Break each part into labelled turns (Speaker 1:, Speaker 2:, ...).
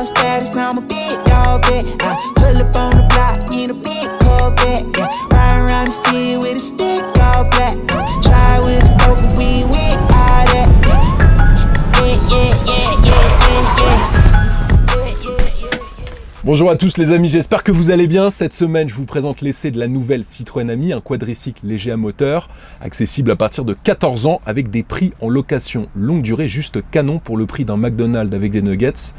Speaker 1: dog status, I'm a big dog vet. I pull up on the block in a big Corvette. Yeah, ride around the city with a stick all black. Try with a smoke, we with all that.
Speaker 2: Bonjour à tous les amis, j'espère que vous allez bien. Cette semaine, je vous présente l'essai de la nouvelle Citroën Ami, un quadricycle léger à moteur, accessible à partir de 14 ans avec des prix en location longue durée, juste canon pour le prix d'un McDonald's avec des nuggets.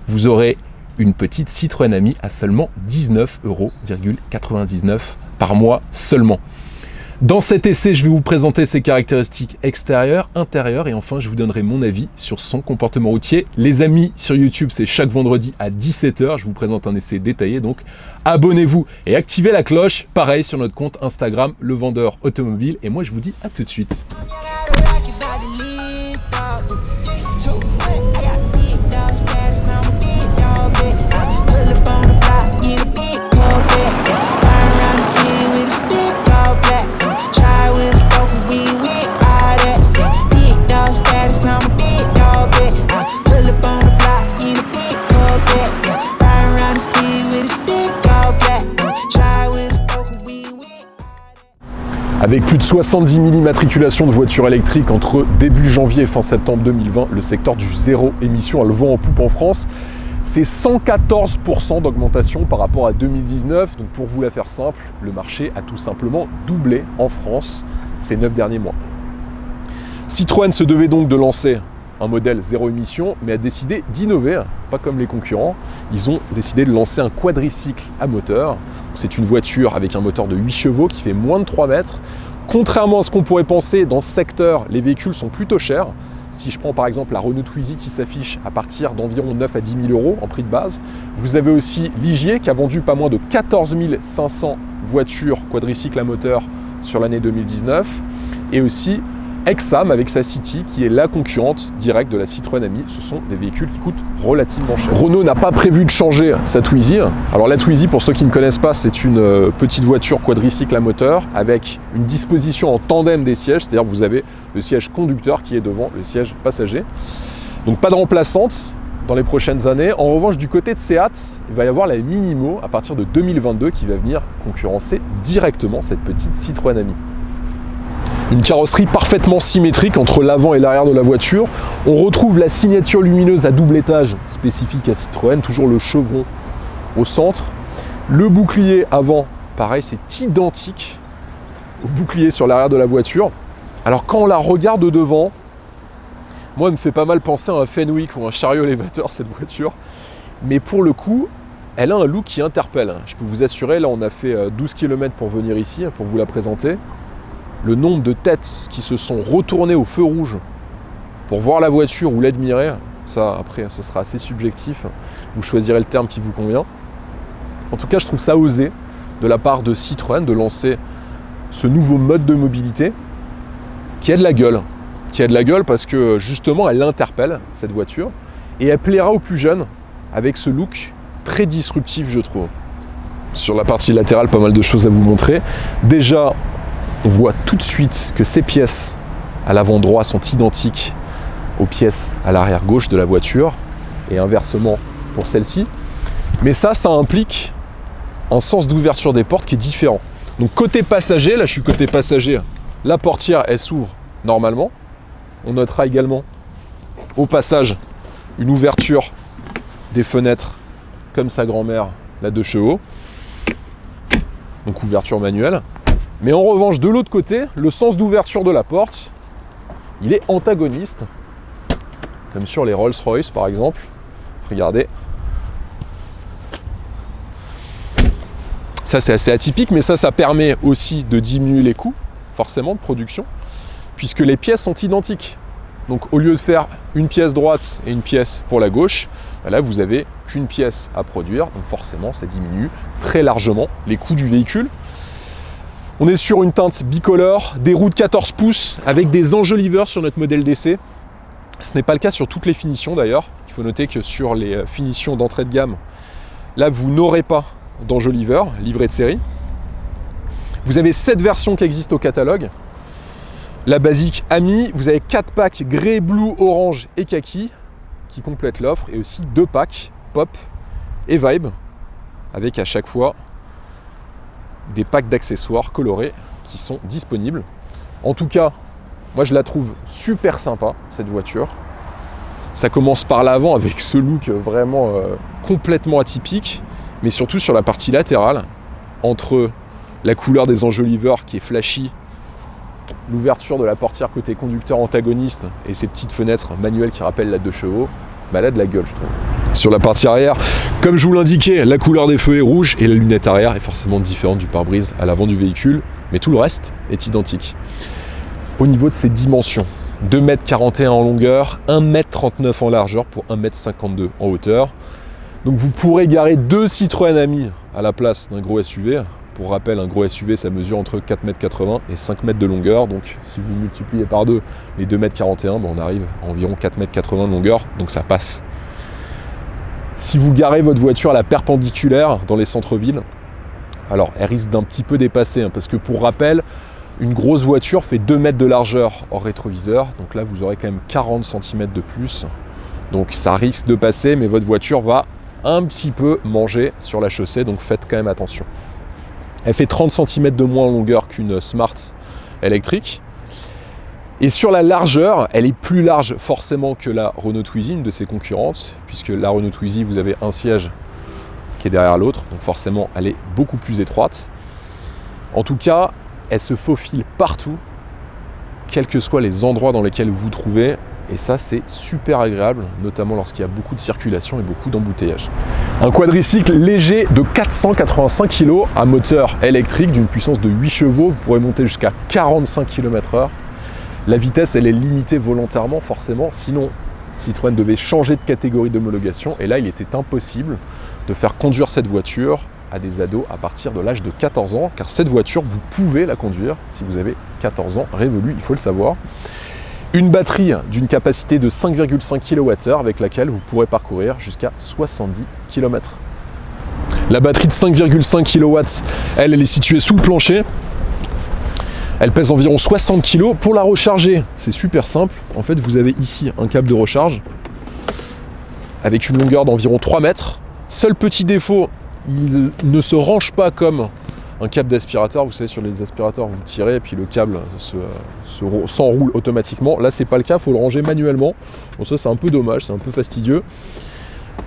Speaker 2: Vous aurez une petite Citroën Ami à seulement 19,99 € par mois seulement. Dans cet essai, je vais vous présenter ses caractéristiques extérieures, intérieures et enfin, je vous donnerai mon avis sur son comportement routier. Les amis, sur YouTube, c'est chaque vendredi à 17 h. Je vous présente un essai détaillé, donc abonnez-vous et activez la cloche. Pareil sur notre compte Instagram, Le Vendeur Automobile. Et moi, je vous dis à tout de suite. Avec plus de 70 000 immatriculations de voitures électriques entre début janvier et fin septembre 2020, le secteur du zéro émission a le vent en poupe en France. C'est 114% d'augmentation par rapport à 2019. Donc pour vous la faire simple, le marché a tout simplement doublé en France ces 9 derniers mois. Citroën se devait donc de lancer un modèle zéro émission, mais a décidé d'innover, pas comme les concurrents. Ils ont décidé de lancer un quadricycle à moteur. C'est une voiture avec un moteur de 8 chevaux qui fait moins de 3 mètres. Contrairement à ce qu'on pourrait penser, dans ce secteur, les véhicules sont plutôt chers. Si je prends par exemple la Renault Twizy qui s'affiche à partir d'environ 9 à 10 000 € en prix de base. Vous avez aussi Ligier qui a vendu pas moins de 14 500 voitures quadricycles à moteur sur l'année 2019. Et aussi Exam avec sa City qui est la concurrente directe de la Citroën Ami. Ce sont des véhicules qui coûtent relativement cher. Renault n'a pas prévu de changer sa Twizy. Alors la Twizy, pour ceux qui ne connaissent pas, c'est une petite voiture quadricycle à moteur avec une disposition en tandem des sièges, c'est-à-dire vous avez le siège conducteur qui est devant le siège passager. Donc pas de remplaçante dans les prochaines années. En revanche, du côté de Seat, il va y avoir la Minimo à partir de 2022 qui va venir concurrencer directement cette petite Citroën Ami. Une carrosserie parfaitement symétrique entre l'avant et l'arrière de la voiture. On retrouve la signature lumineuse à double étage spécifique à Citroën, toujours le chevron au centre. Le bouclier avant, pareil, c'est identique au bouclier sur l'arrière de la voiture. Alors quand on la regarde de devant, moi, elle me fait pas mal penser à un Fenwick ou un chariot élévateur, cette voiture. Mais pour le coup, elle a un look qui interpelle. Je peux vous assurer, là, on a fait 12 km pour venir ici, pour vous la présenter. Le nombre de têtes qui se sont retournées au feu rouge pour voir la voiture ou l'admirer, ça après ce sera assez subjectif, vous choisirez le terme qui vous convient. En tout cas, je trouve ça osé de la part de Citroën de lancer ce nouveau mode de mobilité qui a de la gueule. Qui a de la gueule parce que justement elle interpelle cette voiture et elle plaira aux plus jeunes avec ce look très disruptif, je trouve. Sur la partie latérale, pas mal de choses à vous montrer. Déjà, on voit tout de suite que ces pièces à l'avant droit sont identiques aux pièces à l'arrière gauche de la voiture et inversement pour celle-ci. Mais ça implique un sens d'ouverture des portes qui est différent. Donc côté passager, là je suis côté passager, la portière elle s'ouvre normalement. On notera également au passage une ouverture des fenêtres comme sa grand-mère, la 2 chevaux. Donc ouverture manuelle. Mais en revanche, de l'autre côté, le sens d'ouverture de la porte, il est antagoniste, comme sur les Rolls-Royce par exemple. Regardez. Ça, c'est assez atypique, mais ça permet aussi de diminuer les coûts, forcément, de production, puisque les pièces sont identiques. Donc au lieu de faire une pièce droite et une pièce pour la gauche, là vous avez qu'une pièce à produire, donc forcément ça diminue très largement les coûts du véhicule. On est sur une teinte bicolore, des roues de 14 pouces avec des enjoliveurs sur notre modèle d'essai. Ce n'est pas le cas sur toutes les finitions d'ailleurs. Il faut noter que sur les finitions d'entrée de gamme, là vous n'aurez pas d'enjoliveurs livrés de série. Vous avez 7 versions qui existent au catalogue. La basique Ami, vous avez 4 packs grey, blue, orange et kaki qui complètent l'offre et aussi 2 packs pop et vibe, avec à chaque fois des packs d'accessoires colorés qui sont disponibles. En tout cas, moi je la trouve super sympa, cette voiture. Ça commence par l'avant avec ce look vraiment complètement atypique, mais surtout sur la partie latérale, entre la couleur des enjoliveurs qui est flashy, l'ouverture de la portière côté conducteur antagoniste et ces petites fenêtres manuelles qui rappellent la 2 chevaux, bah là de la gueule je trouve. Sur la partie arrière, comme je vous l'indiquais, la couleur des feux est rouge et la lunette arrière est forcément différente du pare-brise à l'avant du véhicule, mais tout le reste est identique. Au niveau de ses dimensions, 2,41 m en longueur, 1,39 m en largeur pour 1,52 m en hauteur. Donc vous pourrez garer 2 Citroën Ami à la place d'un gros SUV. Pour rappel, un gros SUV, ça mesure entre 4,80 m et 5 m de longueur. Donc si vous multipliez par 2 les 2,41 m, on arrive à environ 4,80 m de longueur, donc ça passe. Si vous garez votre voiture à la perpendiculaire dans les centres-villes, alors elle risque d'un petit peu dépasser, parce que pour rappel, une grosse voiture fait 2 mètres de largeur hors rétroviseur, donc là vous aurez quand même 40 cm de plus. Donc ça risque de passer, mais votre voiture va un petit peu manger sur la chaussée, donc faites quand même attention. Elle fait 30 cm de moins en longueur qu'une Smart électrique. Et sur la largeur, elle est plus large forcément que la Renault Twizy, une de ses concurrentes, puisque la Renault Twizy, vous avez un siège qui est derrière l'autre, donc forcément elle est beaucoup plus étroite. En tout cas, elle se faufile partout, quels que soient les endroits dans lesquels vous vous trouvez, et ça c'est super agréable, notamment lorsqu'il y a beaucoup de circulation et beaucoup d'embouteillages. Un quadricycle léger de 485 kg à moteur électrique d'une puissance de 8 chevaux, vous pourrez monter jusqu'à 45 km/h. La vitesse elle est limitée volontairement forcément, sinon Citroën devait changer de catégorie d'homologation, et là il était impossible de faire conduire cette voiture à des ados à partir de l'âge de 14 ans, car cette voiture, vous pouvez la conduire si vous avez 14 ans révolus, il faut le savoir. Une batterie d'une capacité de 5,5 kWh avec laquelle vous pourrez parcourir jusqu'à 70 km. La batterie de 5,5 kW, elle est située sous le plancher. Elle pèse environ 60 kg. Pour la recharger, c'est super simple. En fait, vous avez ici un câble de recharge avec une longueur d'environ 3 mètres. Seul petit défaut, il ne se range pas comme un câble d'aspirateur. Vous savez, sur les aspirateurs, vous tirez et puis le câble s'enroule automatiquement. Là, c'est pas le cas, il faut le ranger manuellement. Bon, ça, c'est un peu dommage, c'est un peu fastidieux.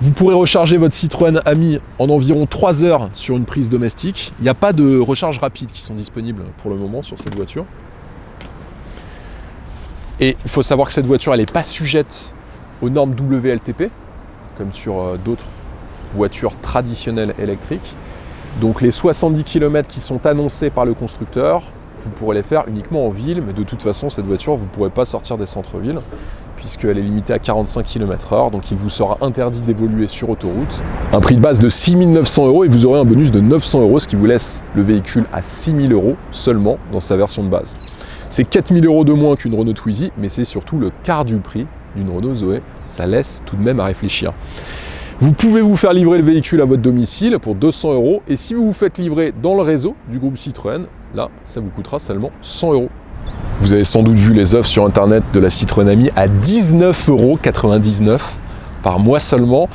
Speaker 2: Vous pourrez recharger votre Citroën Ami en environ 3 heures sur une prise domestique. Il n'y a pas de recharge rapide qui sont disponibles pour le moment sur cette voiture. Et il faut savoir que cette voiture, elle n'est pas sujette aux normes WLTP, comme sur d'autres voitures traditionnelles électriques. Donc les 70 km qui sont annoncés par le constructeur, vous pourrez les faire uniquement en ville, mais de toute façon, cette voiture, vous ne pourrez pas sortir des centres-villes, puisqu'elle est limitée à 45 km/h, donc il vous sera interdit d'évoluer sur autoroute. Un prix de base de 6 900 € et vous aurez un bonus de 900 €, ce qui vous laisse le véhicule à 6 000 € seulement dans sa version de base. C'est 4 000 € de moins qu'une Renault Twizy, mais c'est surtout le quart du prix d'une Renault Zoé. Ça laisse tout de même à réfléchir. Vous pouvez vous faire livrer le véhicule à votre domicile pour 200 €, et si vous vous faites livrer dans le réseau du groupe Citroën, là, ça vous coûtera seulement 100 €. Vous avez sans doute vu les offres sur internet de la Citroën Ami à 19,99 € par mois seulement.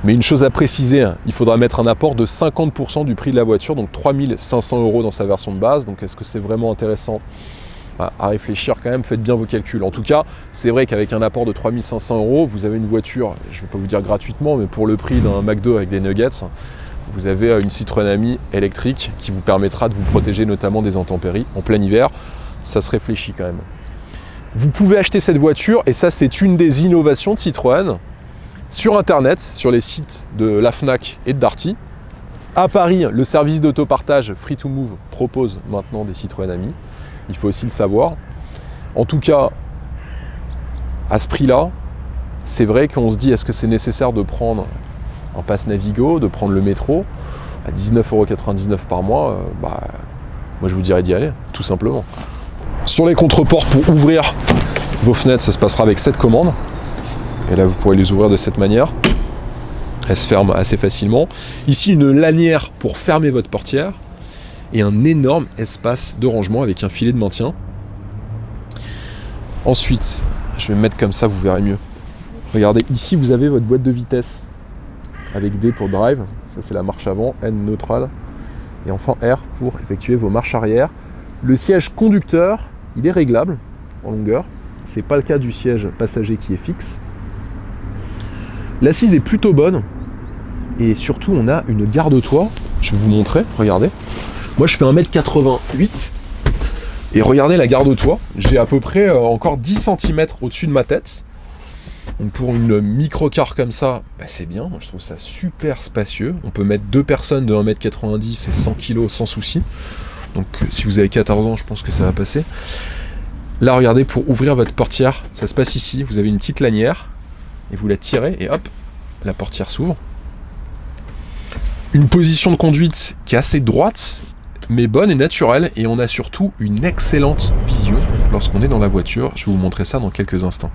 Speaker 2: Mais une chose à préciser, il faudra mettre un apport de 50% du prix de la voiture, donc 3 500 € dans sa version de base. Donc est-ce que c'est vraiment intéressant ? À réfléchir quand même, faites bien vos calculs. En tout cas, c'est vrai qu'avec un apport de 3 500 €, vous avez une voiture, je ne vais pas vous dire gratuitement, mais pour le prix d'un McDo avec des nuggets, vous avez une Citroën Ami électrique qui vous permettra de vous protéger notamment des intempéries en plein hiver. Ça se réfléchit quand même. Vous pouvez acheter cette voiture, et ça c'est une des innovations de Citroën, sur internet, sur les sites de la Fnac et de Darty. À Paris, le service d'autopartage Free2Move propose maintenant des Citroën Ami. Il faut aussi le savoir. En tout cas, à ce prix-là, c'est vrai qu'on se dit, est-ce que c'est nécessaire de prendre un pass Navigo, de prendre le métro à 19,99 € par mois? Moi je vous dirais d'y aller, tout simplement. Sur les contreportes, pour ouvrir vos fenêtres, ça se passera avec cette commande. Et là, vous pourrez les ouvrir de cette manière. Elles se ferment assez facilement. Ici, une lanière pour fermer votre portière. Et un énorme espace de rangement avec un filet de maintien. Ensuite, je vais me mettre comme ça, vous verrez mieux. Regardez, ici, vous avez votre boîte de vitesse. avec D pour drive, ça c'est la marche avant, N neutral, et enfin R pour effectuer vos marches arrière. Le siège conducteur, il est réglable en longueur, c'est pas le cas du siège passager qui est fixe. L'assise est plutôt bonne, et surtout on a une garde-toit, je vais vous montrer, regardez. Moi je fais 1m88, et regardez la garde-toit, j'ai à peu près encore 10 cm au-dessus de ma tête. Donc pour une micro-car comme ça, bah c'est bien, moi je trouve ça super spacieux. On peut mettre 2 personnes de 1m90 et 100 kg sans souci. Donc si vous avez 14 ans, je pense que ça va passer. Là regardez, pour ouvrir votre portière, ça se passe ici, vous avez une petite lanière, et vous la tirez, et hop, la portière s'ouvre. Une position de conduite qui est assez droite, mais bonne et naturelle, et on a surtout une excellente vision lorsqu'on est dans la voiture. Je vais vous montrer ça dans quelques instants.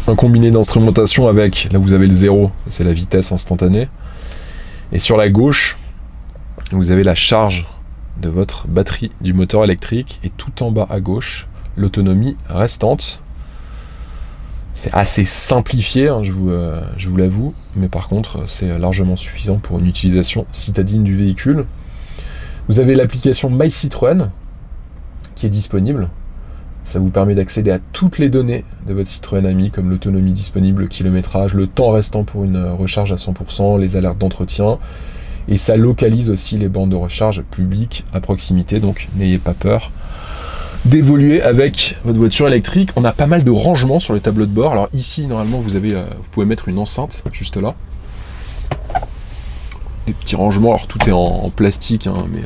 Speaker 2: Un combiné d'instrumentation avec, là vous avez le 0, c'est la vitesse instantanée, et sur la gauche, vous avez la charge de votre batterie du moteur électrique, et tout en bas à gauche, l'autonomie restante. C'est assez simplifié, hein, je vous l'avoue, mais par contre c'est largement suffisant pour une utilisation citadine du véhicule. Vous avez l'application My Citroën qui est disponible. Ça vous permet d'accéder à toutes les données de votre Citroën Ami, comme l'autonomie disponible, le kilométrage, le temps restant pour une recharge à 100%, les alertes d'entretien, et ça localise aussi les bornes de recharge publiques à proximité, donc n'ayez pas peur d'évoluer avec votre voiture électrique. On a pas mal de rangements sur le tableau de bord. Alors ici, normalement, vous pouvez mettre une enceinte juste là. Des petits rangements, alors tout est en plastique, hein, mais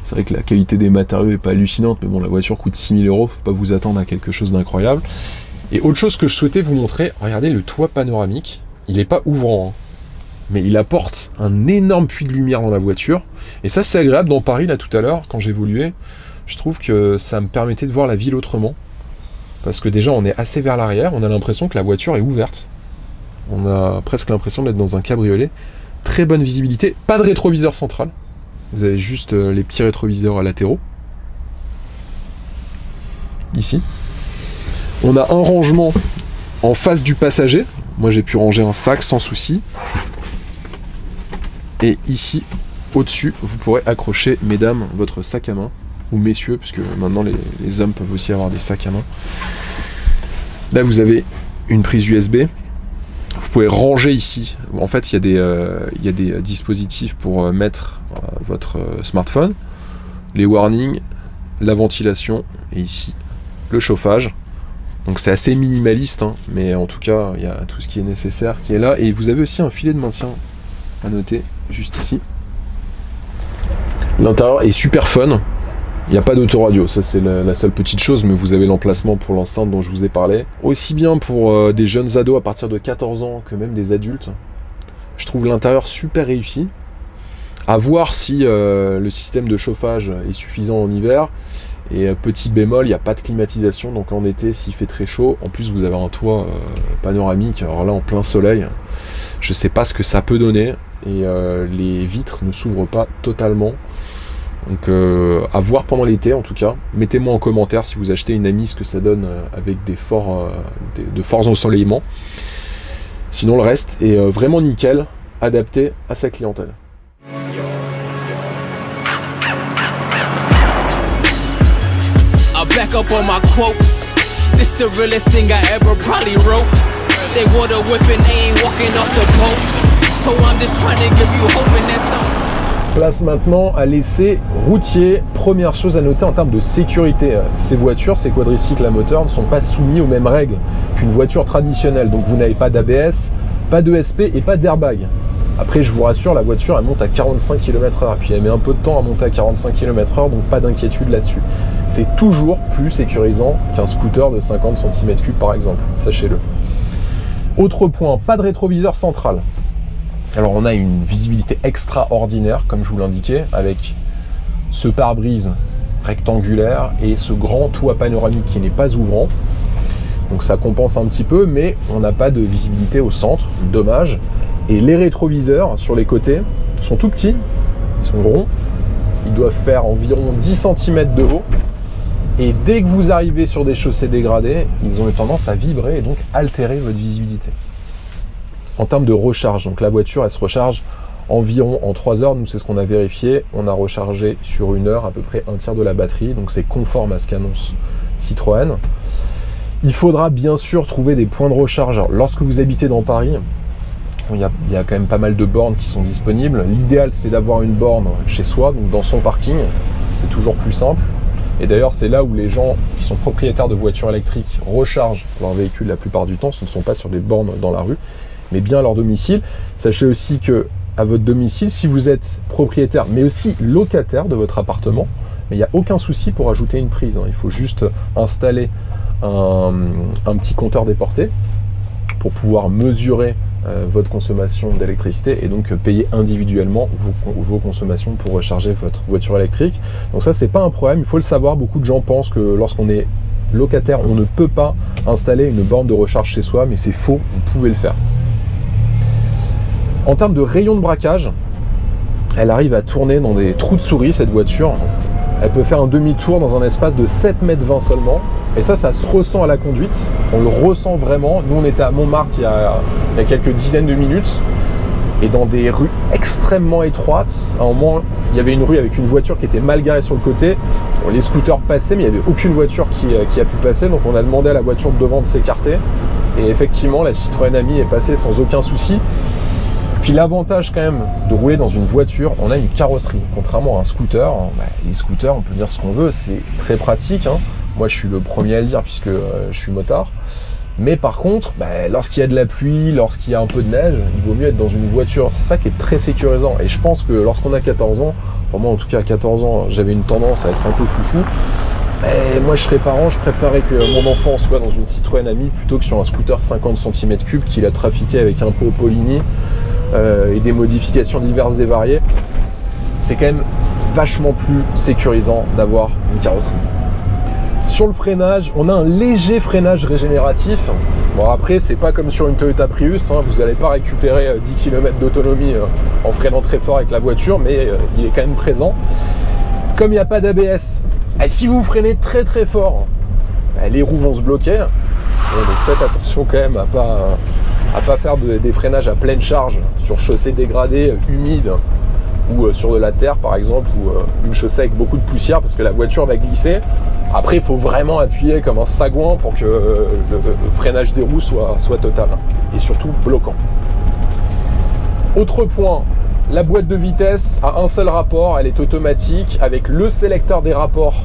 Speaker 2: c'est vrai que la qualité des matériaux n'est pas hallucinante, mais bon, la voiture coûte 6 000 €, faut pas vous attendre à quelque chose d'incroyable. Et autre chose que je souhaitais vous montrer, regardez le toit panoramique, il n'est pas ouvrant, hein, mais il apporte un énorme puits de lumière dans la voiture, et ça c'est agréable. Dans Paris, là tout à l'heure, quand j'évoluais, je trouve que ça me permettait de voir la ville autrement, parce que déjà on est assez vers l'arrière, on a l'impression que la voiture est ouverte, on a presque l'impression d'être dans un cabriolet. Très bonne visibilité, pas de rétroviseur central, vous avez juste les petits rétroviseurs latéraux, ici. On a un rangement en face du passager, moi j'ai pu ranger un sac sans souci, et ici, au-dessus, vous pourrez accrocher, mesdames, votre sac à main, ou messieurs, puisque maintenant les hommes peuvent aussi avoir des sacs à main. Là vous avez une prise USB, vous pouvez ranger ici, en fait il y a des dispositifs pour mettre votre smartphone, les warnings, la ventilation, et ici le chauffage. Donc c'est assez minimaliste, hein, mais en tout cas il y a tout ce qui est nécessaire qui est là, et vous avez aussi un filet de maintien à noter juste ici. L'intérieur est super fun. Il n'y a pas d'autoradio, ça c'est la seule petite chose, mais vous avez l'emplacement pour l'enceinte dont je vous ai parlé. Aussi bien pour des jeunes ados à partir de 14 ans que même des adultes. Je trouve l'intérieur super réussi. À voir si le système de chauffage est suffisant en hiver. Et petit bémol, il n'y a pas de climatisation, donc en été s'il fait très chaud, en plus vous avez un toit panoramique, alors là en plein soleil, je sais pas ce que ça peut donner, et les vitres ne s'ouvrent pas totalement. Donc à voir pendant l'été en tout cas. Mettez-moi en commentaire si vous achetez une Ami ce que ça donne avec de forts ensoleillements. Sinon le reste est vraiment nickel, adapté à sa clientèle.
Speaker 3: Back up on my quotes. This the realest thing I ever probably wrote. They water whipping, they ain't walking off the boat. So I'm just trying to give you hope and that's all.
Speaker 2: Place maintenant à l'essai routier. Première chose à noter en termes de sécurité, ces voitures, ces quadricycles à moteur ne sont pas soumis aux mêmes règles qu'une voiture traditionnelle. Donc vous n'avez pas d'ABS, pas d'ESP et pas d'airbag. Après, je vous rassure, la voiture elle monte à 45 km/h, puis elle met un peu de temps à monter à 45 km/h, donc pas d'inquiétude là-dessus. C'est toujours plus sécurisant qu'un scooter de 50 cm3 par exemple, sachez-le. Autre point, pas de rétroviseur central. Alors on a une visibilité extraordinaire, comme je vous l'indiquais, avec ce pare-brise rectangulaire et ce grand toit panoramique qui n'est pas ouvrant. Donc ça compense un petit peu, mais on n'a pas de visibilité au centre, dommage. Et les rétroviseurs sur les côtés sont tout petits, ils sont ronds, ils doivent faire environ 10 cm de haut. Et dès que vous arrivez sur des chaussées dégradées, ils ont eu tendance à vibrer et donc altérer votre visibilité. En termes de recharge, donc la voiture, elle se recharge environ en 3 heures. Nous, c'est ce qu'on a vérifié. On a rechargé sur 1 heure à peu près un tiers de la batterie. Donc, c'est conforme à ce qu'annonce Citroën. Il faudra bien sûr trouver des points de recharge. Alors, lorsque vous habitez dans Paris, il y a quand même pas mal de bornes qui sont disponibles. L'idéal, c'est d'avoir une borne chez soi, donc dans son parking. C'est toujours plus simple. Et d'ailleurs, c'est là où les gens qui sont propriétaires de voitures électriques rechargent leur véhicule la plupart du temps. Ce ne sont pas sur des bornes dans la rue, mais bien à leur domicile. Sachez aussi que à votre domicile, si vous êtes propriétaire, mais aussi locataire de votre appartement, mais il n'y a aucun souci pour ajouter une prise. Il faut juste installer un petit compteur déporté pour pouvoir mesurer votre consommation d'électricité et donc payer individuellement vos consommations pour recharger votre voiture électrique. Donc ça, c'est pas un problème, il faut le savoir. Beaucoup de gens pensent que lorsqu'on est locataire, on ne peut pas installer une borne de recharge chez soi, mais c'est faux, vous pouvez le faire. En termes de rayon de braquage, elle arrive à tourner dans des trous de souris, cette voiture. Elle peut faire un demi-tour dans un espace de 7,20 m seulement. Et ça se ressent à la conduite. On le ressent vraiment. Nous, on était à Montmartre il y a quelques dizaines de minutes. Et dans des rues extrêmement étroites. À un moment, il y avait une rue avec une voiture qui était mal garée sur le côté. Bon, les scooters passaient, mais il n'y avait aucune voiture qui a pu passer. Donc on a demandé à la voiture de devant de s'écarter. Et effectivement, la Citroën Ami est passée sans aucun souci. Puis l'avantage quand même de rouler dans une voiture, on a une carrosserie. Contrairement à un scooter, les scooters, on peut dire ce qu'on veut, c'est très pratique. Moi, je suis le premier à le dire puisque je suis motard. Mais par contre, lorsqu'il y a de la pluie, lorsqu'il y a un peu de neige, il vaut mieux être dans une voiture. C'est ça qui est très sécurisant. Et je pense que lorsqu'on a 14 ans, enfin moi en tout cas à 14 ans, j'avais une tendance à être un peu foufou. Mais moi, je serais parent, je préférerais que mon enfant soit dans une Citroën Ami plutôt que sur un scooter 50 cm3 qu'il a trafiqué avec un pot Polini et des modifications diverses et variées. C'est quand même vachement plus sécurisant d'avoir une carrosserie. Sur le freinage, on a un léger freinage régénératif. Bon, après, c'est pas comme sur une Toyota Prius, vous n'allez pas récupérer 10 km d'autonomie en freinant très fort avec la voiture, mais il est quand même présent. Comme il n'y a pas d'ABS, si vous freinez très très fort, les roues vont se bloquer. Donc faites attention quand même à pas faire des freinages à pleine charge sur chaussée dégradée, humide, ou sur de la terre par exemple, ou une chaussée avec beaucoup de poussière parce que la voiture va glisser. Après, il faut vraiment appuyer comme un sagouin pour que le freinage des roues soit total et surtout bloquant. Autre point, la boîte de vitesse a un seul rapport, elle est automatique avec le sélecteur des rapports.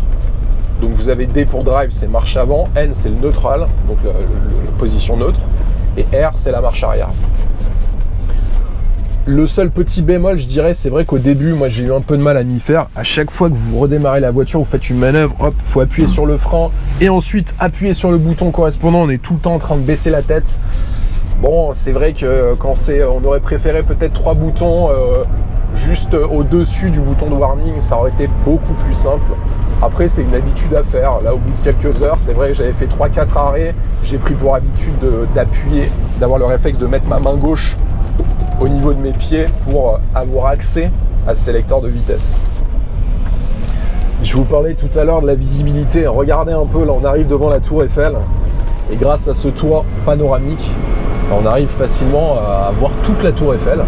Speaker 2: Donc vous avez D pour drive, c'est marche avant, N c'est le neutral, donc la position neutre, et R c'est la marche arrière. Le seul petit bémol, je dirais, c'est vrai qu'au début, moi j'ai eu un peu de mal à m'y faire. À chaque fois que vous redémarrez la voiture, vous faites une manœuvre, hop, faut appuyer sur le frein et ensuite appuyer sur le bouton correspondant. On est tout le temps en train de baisser la tête. Bon, c'est vrai que on aurait préféré peut-être 3 boutons juste au-dessus du bouton de warning, ça aurait été beaucoup plus simple. Après, c'est une habitude à faire. Là, au bout de quelques heures, c'est vrai que j'avais fait 3-4 arrêts. J'ai pris pour habitude d'appuyer, d'avoir le réflexe de mettre ma main gauche au niveau de mes pieds pour avoir accès à ce sélecteur de vitesse. Je vous parlais tout à l'heure de la visibilité. Regardez un peu, là on arrive devant la tour Eiffel et grâce à ce toit panoramique, on arrive facilement à voir toute la tour Eiffel.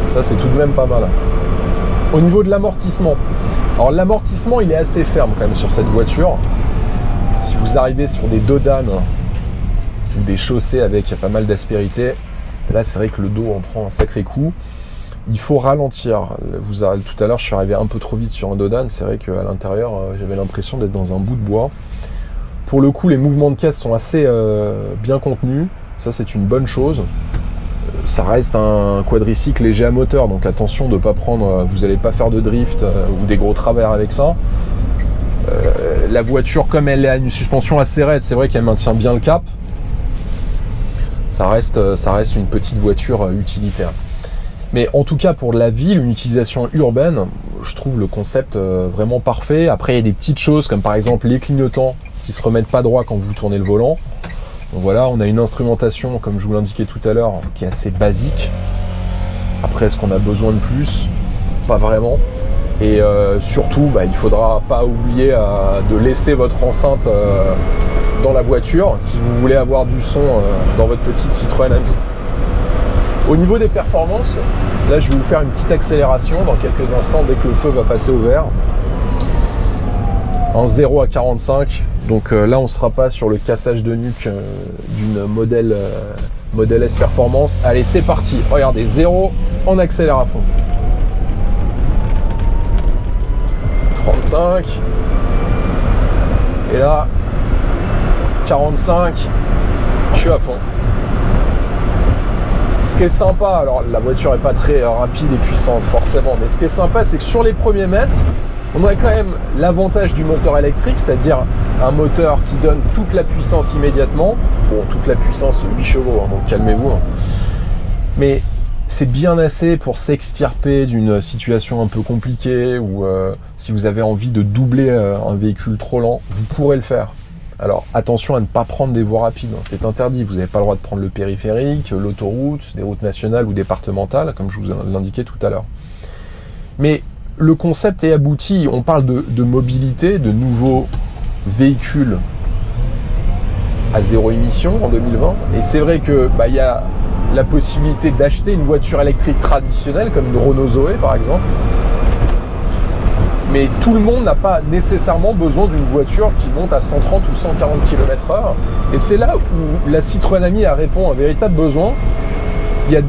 Speaker 2: Ça, c'est tout de même pas mal. Au niveau de l'amortissement, alors l'amortissement il est assez ferme quand même sur cette voiture. Si vous arrivez sur des dodanes ou des chaussées avec pas mal d'aspérité, là c'est vrai que le dos en prend un sacré coup. Il faut ralentir. Tout à l'heure je suis arrivé un peu trop vite sur un dodane, c'est vrai qu'à l'intérieur j'avais l'impression d'être dans un bout de bois. Pour le coup les mouvements de caisse sont assez bien contenus, ça c'est une bonne chose. Ça reste un quadricycle léger à moteur, donc attention de ne pas prendre, vous n'allez pas faire de drift ou des gros travers avec ça. La voiture, comme elle a une suspension assez raide, c'est vrai qu'elle maintient bien le cap. Ça reste une petite voiture utilitaire. Mais en tout cas pour la ville, une utilisation urbaine, je trouve le concept vraiment parfait. Après il y a des petites choses comme par exemple les clignotants qui se remettent pas droit quand vous tournez le volant. Donc voilà, on a une instrumentation, comme je vous l'indiquais tout à l'heure, qui est assez basique. Après, est-ce qu'on a besoin de plus? Pas vraiment. Et surtout, il ne faudra pas oublier de laisser votre enceinte dans la voiture si vous voulez avoir du son dans votre petite Citroën Ami. Au niveau des performances, là je vais vous faire une petite accélération dans quelques instants dès que le feu va passer au vert. En 0 à 45, donc là on ne sera pas sur le cassage de nuque d'une modèle S Performance. Allez, c'est parti, regardez, 0, on accélère à fond. 35, et là 45, je suis à fond. Ce qui est sympa, alors la voiture n'est pas très rapide et puissante forcément, mais ce qui est sympa, c'est que sur les premiers mètres, on a quand même l'avantage du moteur électrique, c'est-à-dire un moteur qui donne toute la puissance immédiatement. Bon, toute la puissance, 8 chevaux, donc calmez-vous. Mais c'est bien assez pour s'extirper d'une situation un peu compliquée ou si vous avez envie de doubler un véhicule trop lent, vous pourrez le faire. Alors attention à ne pas prendre des voies rapides, c'est interdit, vous n'avez pas le droit de prendre le périphérique, l'autoroute, des routes nationales ou départementales, comme je vous l'indiquais tout à l'heure. Mais le concept est abouti, on parle de mobilité, de nouveaux véhicules à zéro émission en 2020, et c'est vrai que y a la possibilité d'acheter une voiture électrique traditionnelle, comme une Renault Zoé par exemple, mais tout le monde n'a pas nécessairement besoin d'une voiture qui monte à 130 ou 140 km/h. Et c'est là où la Citroën Ami répond à un véritable besoin. Il y a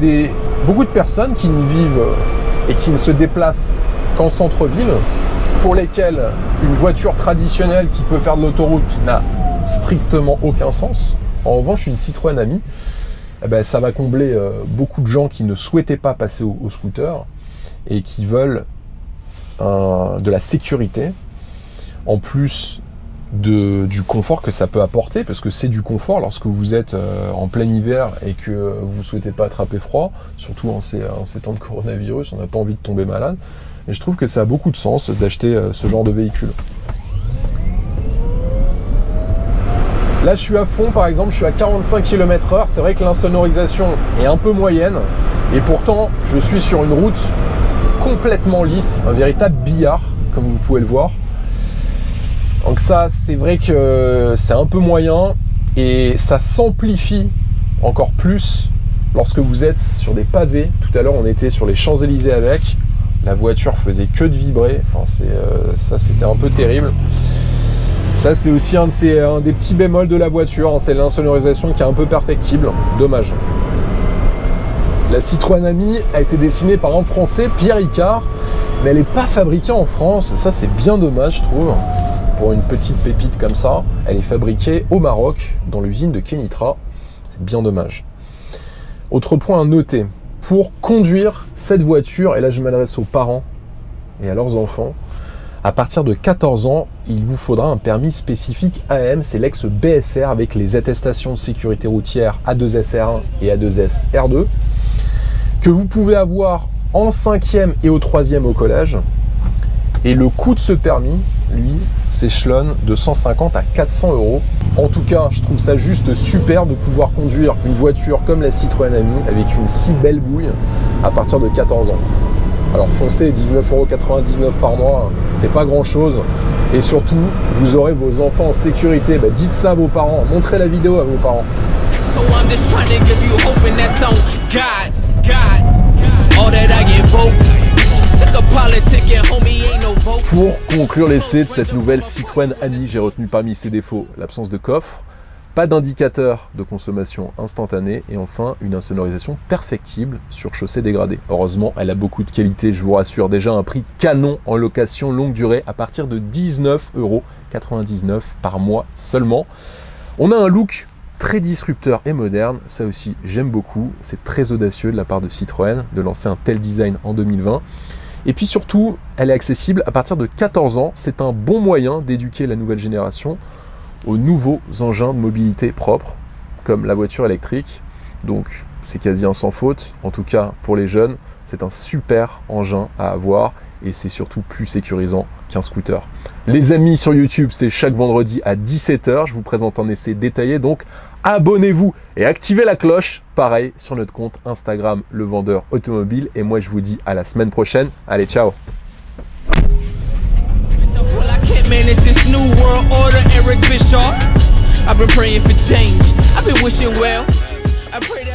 Speaker 2: beaucoup de personnes qui ne vivent et qui ne se déplacent qu'en centre-ville, pour lesquelles une voiture traditionnelle qui peut faire de l'autoroute n'a strictement aucun sens. En revanche, une Citroën Ami, ça va combler beaucoup de gens qui ne souhaitaient pas passer au scooter et qui veulent de la sécurité, en plus du confort que ça peut apporter, parce que c'est du confort lorsque vous êtes en plein hiver et que vous ne souhaitez pas attraper froid, surtout en ces temps de coronavirus, on n'a pas envie de tomber malade. Et je trouve que ça a beaucoup de sens d'acheter ce genre de véhicule. Là je suis à fond, par exemple, je suis à 45 km/h, c'est vrai que l'insonorisation est un peu moyenne, et pourtant je suis sur une route complètement lisse, un véritable billard, comme vous pouvez le voir. Donc ça, c'est vrai que c'est un peu moyen, et ça s'amplifie encore plus lorsque vous êtes sur des pavés. Tout à l'heure, on était sur les Champs-Élysées avec, la voiture faisait que de vibrer, ça c'était un peu terrible. Ça, c'est aussi un des petits bémols de la voiture, c'est l'insonorisation qui est un peu perfectible, dommage. La Citroën Ami a été dessinée par un Français, Pierre Icard, mais elle n'est pas fabriquée en France. Ça, c'est bien dommage, je trouve. Pour une petite pépite comme ça, elle est fabriquée au Maroc, dans l'usine de Kenitra. C'est bien dommage. Autre point à noter, pour conduire cette voiture, et là je m'adresse aux parents et à leurs enfants, à partir de 14 ans, il vous faudra un permis spécifique AM, c'est l'ex-BSR avec les attestations de sécurité routière A2S-R1 et A2S-R2, que vous pouvez avoir en 5e et au 3e au collège. Et le coût de ce permis, lui, s'échelonne de 150 à 400 €. En tout cas, je trouve ça juste super de pouvoir conduire une voiture comme la Citroën Ami avec une si belle bouille à partir de 14 ans. Alors foncez, 19,99 € par mois, c'est pas grand chose. Et surtout, vous aurez vos enfants en sécurité. Dites ça à vos parents, montrez la vidéo à vos parents. Pour conclure l'essai de cette nouvelle Citroën Ami, j'ai retenu parmi ses défauts l'absence de coffre, pas d'indicateur de consommation instantanée et enfin une insonorisation perfectible sur chaussée dégradée. Heureusement, elle a beaucoup de qualité, je vous rassure. Déjà un prix canon en location longue durée à partir de 19,99 € par mois seulement. On a un look très disrupteur et moderne, ça aussi j'aime beaucoup. C'est très audacieux de la part de Citroën de lancer un tel design en 2020. Et puis surtout, elle est accessible à partir de 14 ans. C'est un bon moyen d'éduquer la nouvelle génération aux nouveaux engins de mobilité propres, comme la voiture électrique. Donc c'est quasi un sans faute, en tout cas pour les jeunes, c'est un super engin à avoir et c'est surtout plus sécurisant qu'un scooter. Les amis, sur YouTube, c'est chaque vendredi à 17 h, je vous présente un essai détaillé, donc abonnez-vous et activez la cloche, pareil sur notre compte Instagram, Le Vendeur Automobile, et moi je vous dis à la semaine prochaine, allez ciao. Manage this new world order, Eric Bischoff.
Speaker 3: been praying for change. I've been wishing well. I pray that